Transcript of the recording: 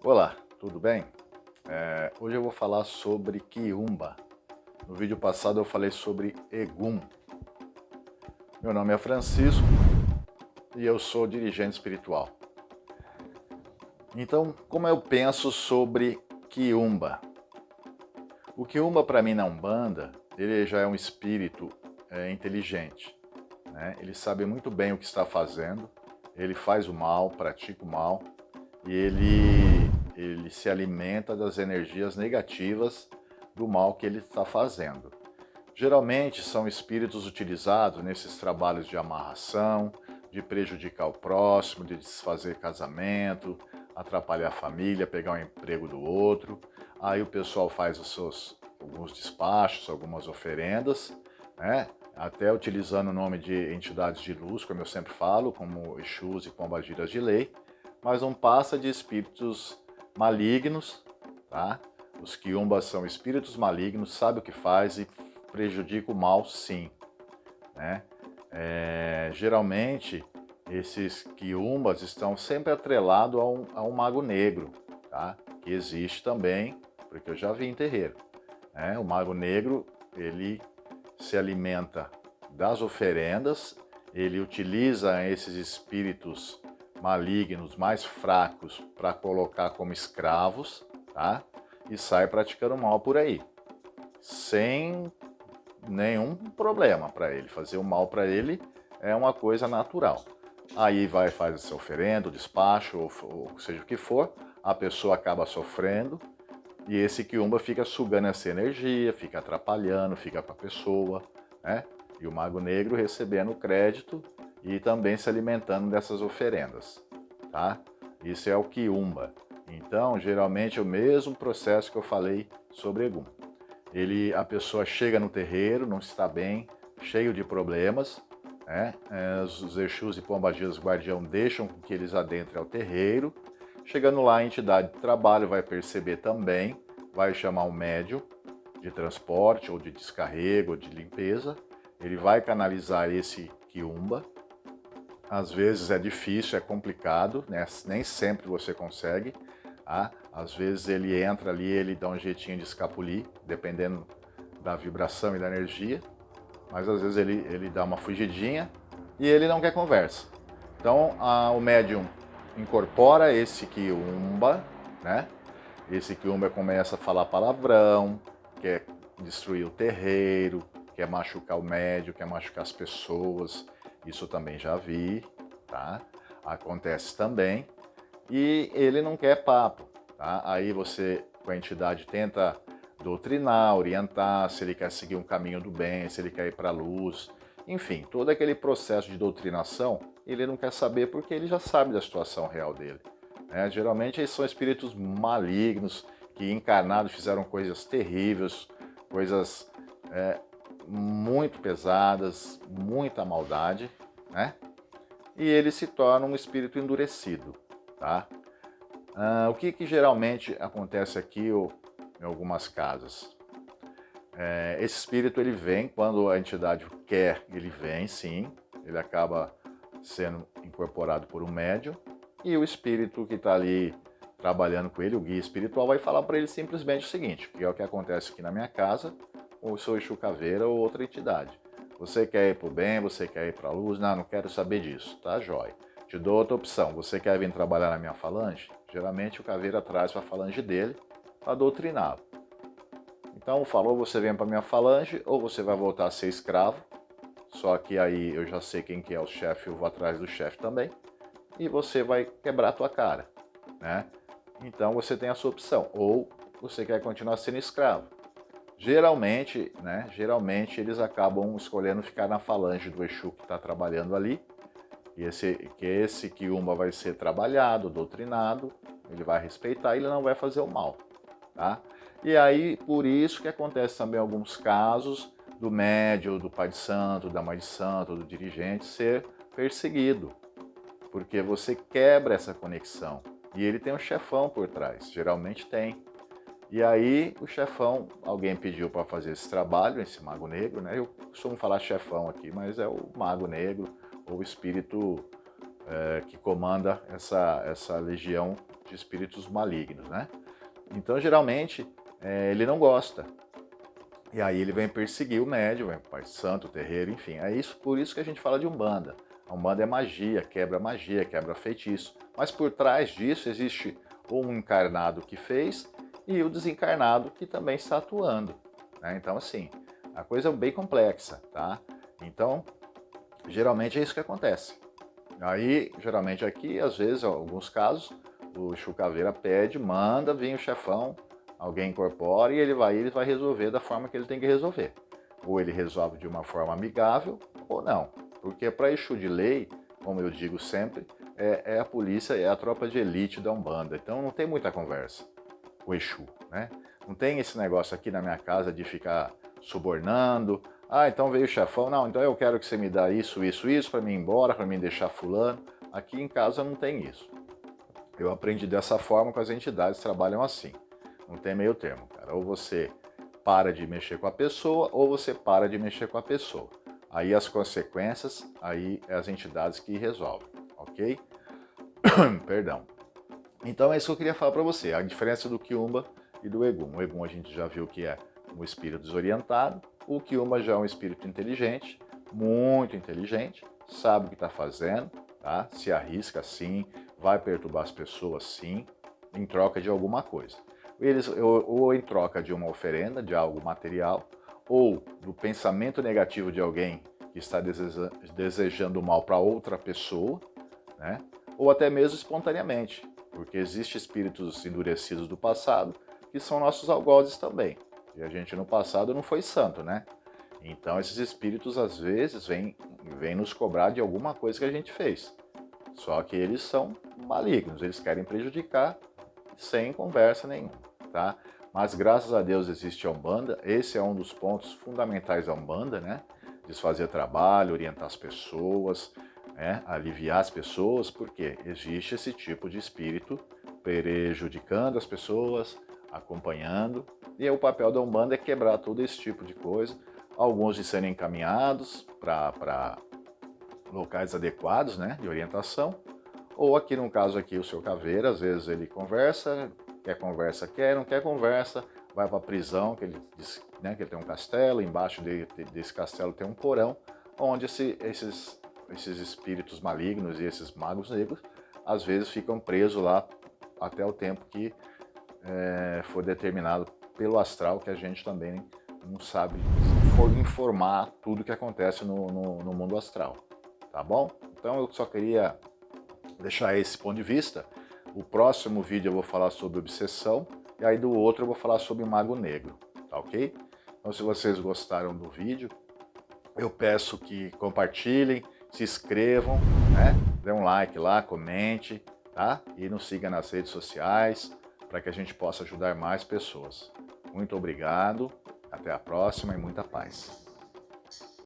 Olá, tudo bem? Hoje eu vou falar sobre Quiumba. No vídeo passado eu falei sobre Egum. Meu nome é Francisco e eu sou dirigente espiritual. Então, como eu penso sobre Quiumba? O Quiumba, para mim, na Umbanda, ele já é um espírito inteligente, né? Ele sabe muito bem o que está fazendo, ele faz o mal, pratica o mal, e ele se alimenta das energias negativas do mal que ele está fazendo. Geralmente são espíritos utilizados nesses trabalhos de amarração, de prejudicar o próximo, de desfazer casamento, atrapalhar a família, pegar o emprego do outro. Aí o pessoal faz alguns despachos, algumas oferendas, né? Até utilizando o nome de entidades de luz, como eu sempre falo, como Exus e Pombagiras de Lei, mas não passa de espíritos malignos, tá? Os quiumbas são espíritos malignos, sabe o que faz e prejudica o mal, sim, né? Geralmente, esses quiumbas estão sempre atrelados a um mago negro, tá? Que existe também, porque eu já vi em terreiro, né? O mago negro, ele se alimenta das oferendas, ele utiliza esses espíritos malignos mais fracos para colocar como escravos, tá? E sai praticando mal por aí, sem nenhum problema para ele. Fazer o mal para ele é uma coisa natural. Aí faz essa oferenda, o despacho, ou seja o que for, a pessoa acaba sofrendo e esse quiumba fica sugando essa energia, fica atrapalhando, fica para a pessoa, né? E o mago negro recebendo crédito e também se alimentando dessas oferendas, tá? Isso é o quiumba. Então, geralmente é o mesmo processo que eu falei sobre Egum. A pessoa chega no terreiro, não está bem, cheio de problemas, né? Os Exus e Pombagiras Guardião deixam que eles adentrem ao terreiro. Chegando lá, a entidade de trabalho vai perceber também, vai chamar um médium de transporte, ou de descarrego, ou de limpeza. Ele vai canalizar esse quiumba. Às vezes é difícil, é complicado, né? Nem sempre você consegue. Tá? Às vezes ele entra ali, ele dá um jeitinho de escapulir, dependendo da vibração e da energia. Mas às vezes ele dá uma fugidinha e ele não quer conversa. Então o médium incorpora esse quiumba, né? Esse quiumba começa a falar palavrão, quer destruir o terreiro, quer machucar o médium, quer machucar as pessoas. Isso também já vi, tá? Acontece também. E ele não quer papo, tá? Aí você, com a entidade, tenta doutrinar, orientar, se ele quer seguir um caminho do bem, se ele quer ir para a luz, enfim, todo aquele processo de doutrinação, ele não quer saber porque ele já sabe da situação real dele, né? Geralmente eles são espíritos malignos, que encarnados fizeram coisas terríveis, coisas muito pesadas, muita maldade, né? E ele se torna um espírito endurecido, tá? O que geralmente acontece aqui em algumas casas? Esse espírito ele vem, quando a entidade quer, ele vem sim, ele acaba sendo incorporado por um médium, e o espírito que está ali trabalhando com ele, o guia espiritual, vai falar para ele simplesmente o seguinte, que é o que acontece aqui na minha casa, com o seu Exu Caveira ou outra entidade. Você quer ir para o bem, você quer ir para a luz? Não quero saber disso, tá jóia. Te dou outra opção, você quer vir trabalhar na minha falange? Geralmente o Caveira traz para a falange dele para doutriná-lo. Então falou, você vem para minha falange ou você vai voltar a ser escravo, só que aí eu já sei quem que é o chefe, eu vou atrás do chefe também, e você vai quebrar a tua cara, né? Então você tem a sua opção, ou você quer continuar sendo escravo. Geralmente, né, eles acabam escolhendo ficar na falange do Exu que está trabalhando ali, e esse quiumba vai ser trabalhado, doutrinado, ele vai respeitar, ele não vai fazer o mal, tá? E aí, por isso que acontece também alguns casos do médium, do pai de santo, da mãe de santo, do dirigente ser perseguido, porque você quebra essa conexão. E ele tem um chefão por trás, geralmente tem. E aí o chefão, alguém pediu para fazer esse trabalho, esse mago negro, né? Eu costumo falar chefão aqui, mas é o mago negro, ou o espírito que comanda essa legião de espíritos malignos, né? Então, geralmente, ele não gosta. E aí ele vem perseguir o médium, o pai de santo, o terreiro, enfim. É isso, por isso que a gente fala de Umbanda. A Umbanda é magia, quebra feitiço. Mas por trás disso existe um encarnado que fez e o desencarnado que também está atuando, né? Então, assim, a coisa é bem complexa, tá? Então, geralmente é isso que acontece. Aí, geralmente aqui, às vezes, em alguns casos, o Exu Caveira pede, manda vir o chefão, alguém incorpora e ele vai resolver da forma que ele tem que resolver. Ou ele resolve de uma forma amigável, ou não. Porque para Exu de lei, como eu digo sempre, é a polícia, é a tropa de elite da Umbanda. Então não tem muita conversa, o Exu, né? Não tem esse negócio aqui na minha casa de ficar subornando. Ah, então veio o chefão, não, então eu quero que você me dá isso para mim ir embora, para mim deixar fulano. Aqui em casa não tem isso. Eu aprendi dessa forma que as entidades trabalham assim. Não tem meio termo, cara. Ou você para de mexer com a pessoa, ou você para de mexer com a pessoa. Aí as consequências, aí é as entidades que resolvem, ok? Perdão. Então é isso que eu queria falar para você, a diferença do Quiumba e do Egum. O Egum a gente já viu que é um espírito desorientado, o Quiumba já é um espírito inteligente, muito inteligente, sabe o que está fazendo, tá? Se arrisca sim, vai perturbar as pessoas sim, em troca de alguma coisa. Ou em troca de uma oferenda, de algo material, ou do pensamento negativo de alguém que está desejando mal para outra pessoa, né? Ou até mesmo espontaneamente, porque existem espíritos endurecidos do passado que são nossos algozes também. E a gente no passado não foi santo, né? Então esses espíritos às vezes vêm nos cobrar de alguma coisa que a gente fez. Só que eles são malignos, eles querem prejudicar sem conversa nenhuma, tá? Mas graças a Deus existe a Umbanda, esse é um dos pontos fundamentais da Umbanda, né? Desfazer trabalho, orientar as pessoas, né? Aliviar as pessoas, porque existe esse tipo de espírito prejudicando as pessoas, acompanhando, e o papel da Umbanda é quebrar todo esse tipo de coisa, alguns de serem encaminhados para locais adequados, né, de orientação, ou aqui no caso aqui o seu Caveira, às vezes ele conversa, não quer conversa, vai para a prisão, que ele diz, né, que ele tem um castelo, embaixo desse castelo tem um porão, onde esses espíritos malignos e esses magos negros, às vezes ficam presos lá até o tempo que for determinado pelo astral, que a gente também não sabe informar tudo que acontece no mundo astral, tá bom? Então eu só queria deixar esse ponto de vista. O próximo vídeo eu vou falar sobre obsessão, e aí do outro eu vou falar sobre mago negro, tá ok? Então se vocês gostaram do vídeo, eu peço que compartilhem, se inscrevam, né? Dê um like lá, comente, tá? E nos siga nas redes sociais, para que a gente possa ajudar mais pessoas. Muito obrigado, até a próxima e muita paz.